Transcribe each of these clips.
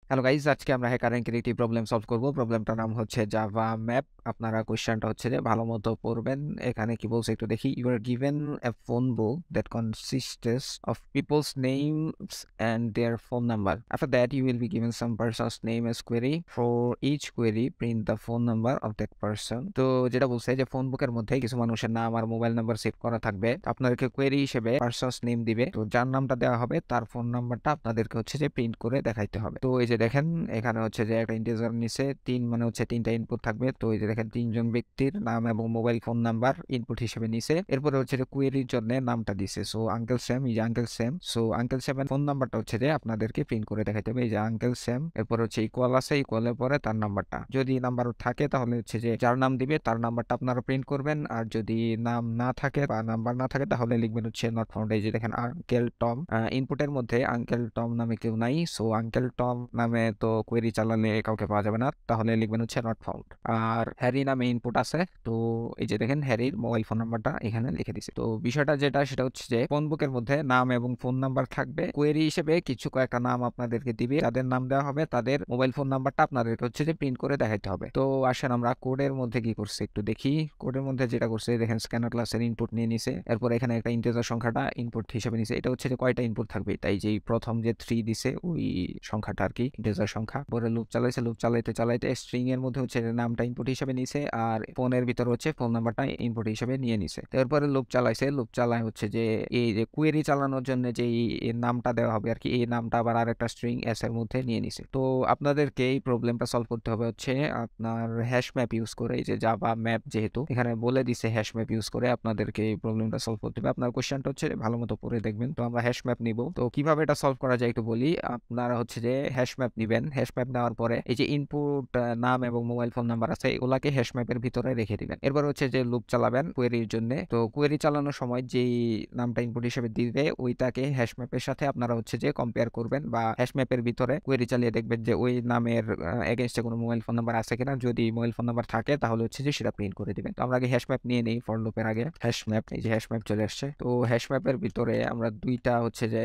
Hello guys, আজকে আমরা hacker র্যাঙ্কের একটি প্রবলেম সলভ করব। প্রবলেমটার নাম হচ্ছে জাভা ম্যাপ। আপনারা কোশ্চেনটা হচ্ছে যে ভালো মতো পড়বেন। এখানে কি বলছে একটু দেখি। You are given a phone book that consists of people's names and their phone number. After that you will be given some person's name as query. For each query print the phone number of that person. তো যেটা বলছে যে phone বুকের মধ্যে কিছু মানুষের নাম আর mobile number save করা থাকবে। আপনাদেরকে কোয়েরি হিসেবে পারসনস নেম দিবে। তো যার নামটা দেওয়া হবে তার ফোন নাম্বারটা আপনাদেরকে হচ্ছে যে প্রিন্ট করে দেখাইতে হবে। তো এই যে দেখেন এখানে হচ্ছে যে একটা ইন্টিজার নিচে 3 মানে হচ্ছে 3টা ইনপুট থাকবে। তো এই যে দেখেন 3জন ব্যক্তির নাম এবং মোবাইল ফোন নাম্বার ইনপুট হিসেবে নিছে। এরপরে হচ্ছে যে কোয়েরির জন্য নামটা দিছে। সো আঙ্কেল স্যাম, এই যে আঙ্কেল স্যাম। সো আঙ্কেল স্যামের ফোন নাম্বারটা হচ্ছে যে আপনাদেরকে প্রিন্ট করে দেখাইতে হবে। এই যে আঙ্কেল স্যাম, এরপর হচ্ছে ইকুয়াল আছে, ইকুয়ালের পরে তার নাম্বারটা। যদি নাম্বার থাকে তাহলে হচ্ছে যে যার নাম দিবে তার নাম্বারটা আপনারা প্রিন্ট করবেন। আর যদি নাম না থাকে বা নাম্বার না থাকে তাহলে লিখবেন হচ্ছে নট ফাউন্ড। এই যে দেখেন আঙ্কেল টম, ইনপুটের মধ্যে আঙ্কেল টম নামে কেউ নাই। সো আঙ্কেল টম নামে তো কোয়েরি চালালে কাউকে পাওয়া যাবে না, তাহলে লিখবেন হচ্ছে নট ফাউন্ড। আর হ্যারি নামে ইনপুট আছে। তো এই যে দেখেন হ্যারির মোবাইল ফোন নাম্বারটা এখানে লিখে দিছে। তো বিষয়টা যেটা সেটা হচ্ছে যে ফোন বুকের মধ্যে নাম এবং ফোন নাম্বার থাকবে। কোয়েরি হিসেবে কিছু কয়েকটা নাম আপনাদেরকে দিবে, তাদের নাম দেওয়া হবে, তাদের মোবাইল ফোন নাম্বারটা আপনাদেরকে হচ্ছে যে প্রিন্ট করে দেখাইতে হবে। তো আসেন আমরা কোডের মধ্যে কি করছে একটু দেখি। কোডের মধ্যে যেটা করছে দেখেন স্ক্যানার ক্লাসের ইনপুট নিয়ে নিছে। এরপর এখানে একটা ইন্টিজার সংখ্যাটা ইনপুট হিসেবে নিছে। এটা হচ্ছে যে কয়টা ইনপুট থাকবে, তাই যে প্রথম যে 3 দিছে ওই সংখ্যাটা আর কি, ইন্টিজার সংখ্যা। পরে লুপ চালাইছে, লুপ চালাইতে চালাইতে স্ট্রিং এর মধ্যে হচ্ছে নামটা ইনপুট হিসেবে নিছে, আর ফোনের ভিতর হচ্ছে ফোন নাম্বারটা ইনপুট হিসেবে নিয়ে নিছে। এরপরে লুপ চালাইছে, লুপ চালায় হচ্ছে যে এই যে কোয়েরি চালানোর জন্য যে নামটা দেওয়া হবে আর কি, এই নামটা আবার আরেকটা স্ট্রিং এস এর মধ্যে নিয়ে নিছে। তো আপনাদেরকে এই প্রবলেমটা সলভ করতে হবে হচ্ছে আপনার হ্যাশ ম্যাপ ইউজ করে। এই যে জাভা ম্যাপ যেহেতু এখানে বলে দিছে হ্যাশ ম্যাপ ইউজ করে আপনাদেরকে এই প্রবলেমটা সলভ করতে হবে। আপনার কোশ্চেনটা হচ্ছে ভালো মতো পড়ে দেখবেন। তো আমরা হ্যাশ ম্যাপ নিব। তো কিভাবে এটা সলভ করা যায় একটু বলি। আপনারা হচ্ছে যে হ্যাশ ম্যাপ নিবেন। হ্যাশ ম্যাপ নেওয়ার পরে এই যে ইনপুট নাম এবং মোবাইল ফোন নাম্বার আছে এগুলাকে হ্যাশ ম্যাপের ভিতরে রেখে দিবেন। এরপর হচ্ছে যে লুপ চালাবেন কোয়েরির জন্য। তো কোয়েরি চালানোর সময় যেই নামটা ইনপুট হিসেবে দিবে ওইটাকে হ্যাশ ম্যাপের সাথে আপনারা হচ্ছে যে কম্পেয়ার করবেন, বা হ্যাশ ম্যাপের ভিতরে কোয়েরি চালিয়ে দেখবেন যে ওই নামের এগেইনস্টে কোনো মোবাইল ফোন নাম্বার আছে কিনা। যদি মোবাইল ফোন নাম্বার থাকে তাহলে হচ্ছে যে সেটা প্রিন্ট করে দিবেন। তো আমরা আগে হ্যাশ ম্যাপ নিয়ে নেই ফর লুপের আগে। হ্যাশ ম্যাপ, এই যে হ্যাশ ম্যাপ চলে আসছে। তো হ্যাশ ম্যাপের ভিতরে আমরা দুইটা হচ্ছে যে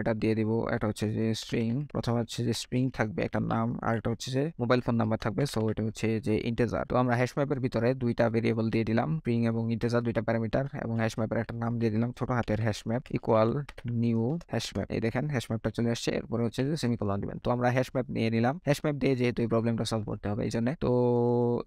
এটা দিয়ে দিব। একটা হচ্ছে যে স্ট্রিং, প্রথমে হচ্ছে যে স্ট্রিং থাকবে একটা নাম, আর একটা হচ্ছে যে মোবাইল ফোন নাম্বার থাকবে। সো এটা হচ্ছে যে ইন্টিজার। তো আমরা হ্যাশ ম্যাপের ভিতরে দুইটা ভেরিয়েবল দিয়ে দিলাম, স্ট্রিং এবং ইন্টিজার, দুইটা প্যারামিটার, এবং হ্যাশ ম্যাপের একটা নাম দিয়ে দিলাম ছোট হাতের hash map equal new hash map. এই দেখেন হ্যাশ ম্যাপটা চলে আসছে। এরপরে হচ্ছে যে সেমিকোলন দিবেন। তো আমরা হ্যাশ ম্যাপ নিয়ে নিলাম। হ্যাশ ম্যাপ দিয়ে যেহেতু এই প্রবলেমটা সলভ করতে হবে এই জন্য, তো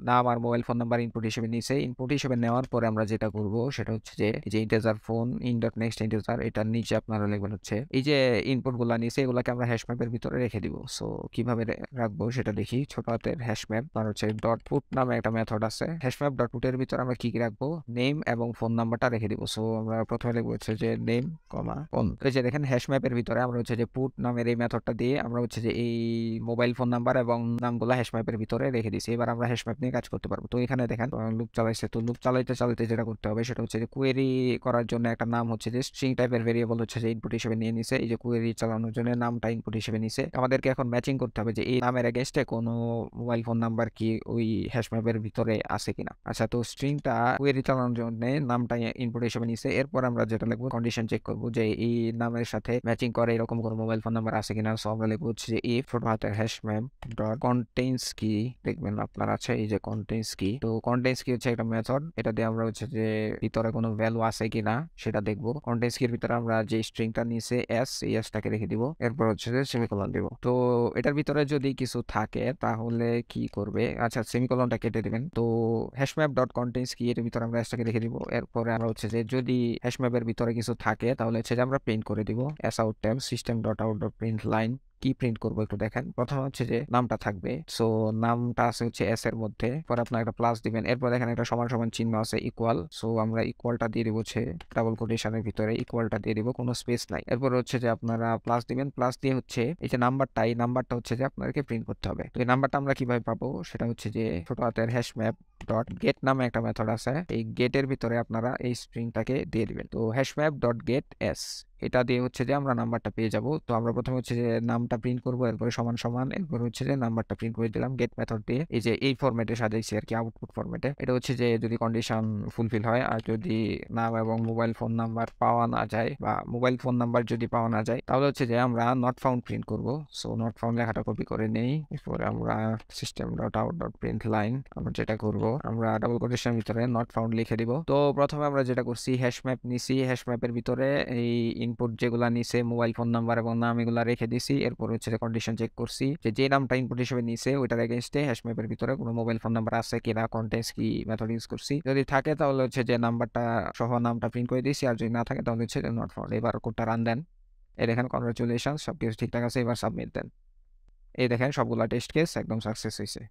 নাম আর মোবাইল ফোন নাম্বার ইনপুট হিসেবে নিছে। ইনপুট হিসেবে নেওয়ার পরে আমরা যেটা করব সেটা হচ্ছে যে এই যে integer phone in dot next integer, এটার নিচে আপনারা লিখবেন হচ্ছে এই যে ইনপুট গুলা নিছে এগুলাকে আমরা হ্যাশ ম্যাপের ভিতরে রেখে দিব। সো কিভাবে রাখবো সেটা দেখি। ছোট হাতের হ্যাশ ম্যাপ আর হচ্ছে ডট পুট নামে একটা মেথড আছে। হ্যাশ ম্যাপ ডট পুটের ভিতরে আমরা কি কি রাখবো, নেম এবং ফোন নাম্বারটা রেখে দিব। সো আমরা প্রথমে লিখবো হচ্ছে যে নেম কমা ফোন। এই যে দেখেন হ্যাশ ম্যাপের ভিতরে আমরা হচ্ছে যে পুট নামের এই মেথডটা দিয়ে আমরা হচ্ছে যে এই মোবাইল ফোন নাম্বার এবং নামগুলো হ্যাশ ম্যাপের ভিতরে রেখে দিছি। এবার আমরা হ্যাশ ম্যাপ নিয়ে কাজ করতে পারবো। তো এখানে দেখেন লুপ চালাইছে। তো লুপ চালাইতে চালাইতে যেটা করতে হবে সেটা হচ্ছে যে কোয়েরি করার জন্য একটা নাম হচ্ছে যে স্ট্রিং টাইপের ভেরিয়েবল হচ্ছে যে ইনপুট হিসেবে নিয়ে নিছে। এই যে কোয়েরি চালানোর জন্য নামটা ইনপুট হিসেবে নিছে। আমাদেরকে এখন ম্যাচিং করতে হবে যে এই নামের এগেইনস্টে কোনো মোবাইল ফোন নাম্বার কি ওই হ্যাশ ম্যাপের ভিতরে আছে কিনা। আচ্ছা, তো স্ট্রিংটা কোয়েরি চালানোর জন্য নামটা ইনপুট হিসেবে নিছে। এরপর আমরা যেটা লিখবো কন্ডিশন চেক করবো যে এই নামের সাথে ম্যাচিং করে এরকম কোনো মোবাইল ফোন নাম্বার আছে কিনা। সো আমরা লিখবো হচ্ছে যে ইফ ছোট হাতের হ্যাশ ম্যাপ ডট কন্টেইনস কি, দেখবেন আপনার আছে এই যে কন্টেইনস কি। তো কন্টেইনস কি হচ্ছে একটা মেথড, এটা দিয়ে আমরা হচ্ছে যে ভিতরে কোনো ভ্যালু আছে কিনা সেটা দেখবো। কন্টেইনস কির ভিতরে আমরা যে স্ট্রিংটা নিছে এস, এই এসটাকে রেখে দিব। এরপর হচ্ছে যে সেমিকোলন দিব। তো এটার ভিতরে যদি কিছু থাকে তাহলে কি করবে, আচ্ছা সেমিকোলনটা কেটে দিবেন। তো হ্যাশম্যাপ ডট কন্টেইনস কি এর ভিতরে আমরা এসটাকে রেখে দিব। এরপরে আমরা হচ্ছে যে যদি হ্যাশম্যাপের ভিতরে কিছু থাকে তাহলে হচ্ছে যে আমরা প্রিন্ট করে দিব S out tab system dot out dot print line. কি প্রিন্ট করবো একটু দেখেন। প্রথমে হচ্ছে যে নামটা থাকবে। সো নামটা আছে হচ্ছে এস এর মধ্যে, পরে আপনার একটা প্লাস দিবেন। এরপর দেখেন একটা সমান সমান চিহ্ন আছে ইকুয়াল। সো আমরা ইকুয়ালটা দিয়ে দিব হচ্ছে ডাবল কোটেশনের ভিতরে ইকুয়ালটা দিয়ে দিব, কোনো স্পেস নাই। এরপর হচ্ছে যে আপনারা প্লাস দিবেন। প্লাস দিয়ে হচ্ছে এই যে নাম্বারটা, এই নাম্বারটা হচ্ছে যে আপনাদেরকে প্রিন্ট করতে হবে। তো এই নাম্বারটা আমরা কিভাবে পাবো সেটা হচ্ছে যে ছোট হাতের হ্যাশ ম্যাপ ডট গেট নামে একটা মেথড আছে। এই গেটের ভিতরে আপনারা এই স্ট্রিংটাকে দিয়ে দিবেন। তো hash map dot gate S, এটা দিয়ে হচ্ছে যে আমরা নাম্বারটা পেয়ে যাব। তো আমরা প্রথমে হচ্ছে যে নামটা প্রিন্ট করব, এরপরে সমান সমান, এরপর হচ্ছে যে নাম্বারটা প্রিন্ট করে দিলাম গেট মেথড দিয়ে। এই যে এই ফরম্যাটে সাজাইছি আর কি, আউটপুট ফরম্যাটে। এটা হচ্ছে যে যদি কন্ডিশন ফুলফিল হয়, আর যদি নাম এবং মোবাইল ফোন নাম্বার পাওয়া না যায়, বা মোবাইল ফোন নাম্বার যদি পাওয়া না যায়, তাহলে হচ্ছে যে আমরা নট ফাউন্ড প্রিন্ট করব। সো নট ফাউন্ড লেখাটা কপি করে নেই, এরপরে আমরা system dot out dot print line, আমরা যেটা করব আমরা ডাবল কোটেশনের ভিতরে নট ফাউন্ড লিখে দিব। তো প্রথমে আমরা যেটা করছি, হ্যাশ ম্যাপ নিছি, হ্যাশ ম্যাপের ভিতরে এই ইনপুট যেগুলা নিছে মোবাইল ফোন নাম্বার এবং নাম এগুলা রেখে দিছি। এরপর হচ্ছে কন্ডিশন চেক করছি যে নামটা ইনপুট হিসেবে নিছে ওইটার এগেইনস্টে হ্যাশ ম্যাপের ভিতরে কোনো মোবাইল ফোন নাম্বার আছে কিনা, কন্টেক্সট কি মেথড ইউজ করছি। যদি থাকে তাহলে হচ্ছে যে নাম্বারটা সহ নামটা প্রিন্ট করে দিয়েছি, আর যদি না থাকে তাহলে হচ্ছে নট ফাউন্ড। এবার কোডটা রান দেন, এই দেখেন কনগ্রাচুলেশন, সবকিছু ঠিকঠাক আছে, এবার সাবমিট দেন। এই দেখেন সবগুলা টেস্ট কেস একদম সাকসেস হয়েছে।